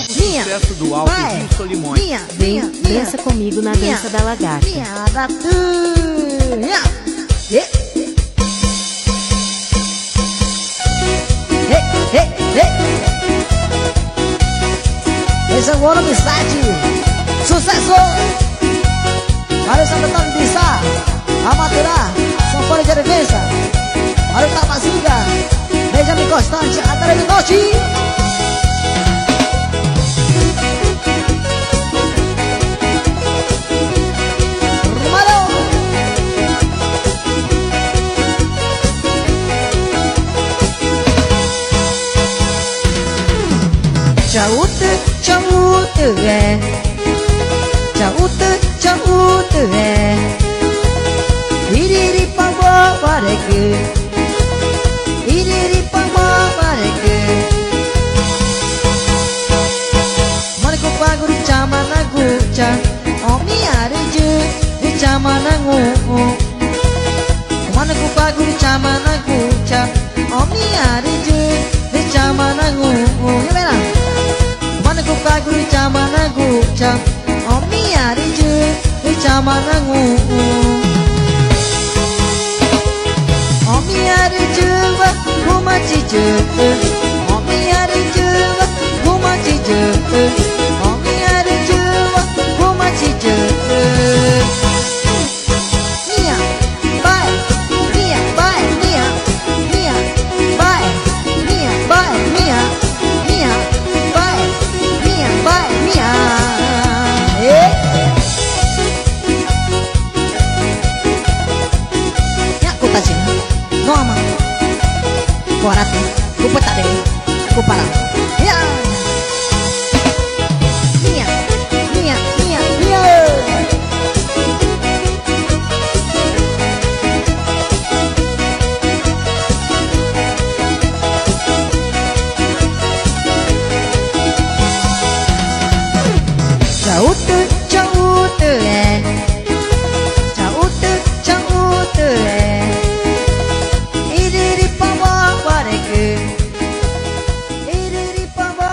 novo sucesso do Alto Rio Solimões. Vem, dança comigo na dança da lagarta. Minha da turma. Hey, hey, hey. Esse é o Ono Amizade. Sucesso. Mari sambutan bisa Amatura Sempurna jadi desa. Mari Tamaziga Benjamin Constante Antara do Norte. Chaute Iriri pangwa bareke Iriri pangwa bareke Maniku pagu di camana guca Omi ariju di camana ngu Maniku pagu di camana guca Omi ariju di camana ngu Gimana? Maniku pagu di camana guca Omi ariju di camana ngu Omi ariju wa kumaci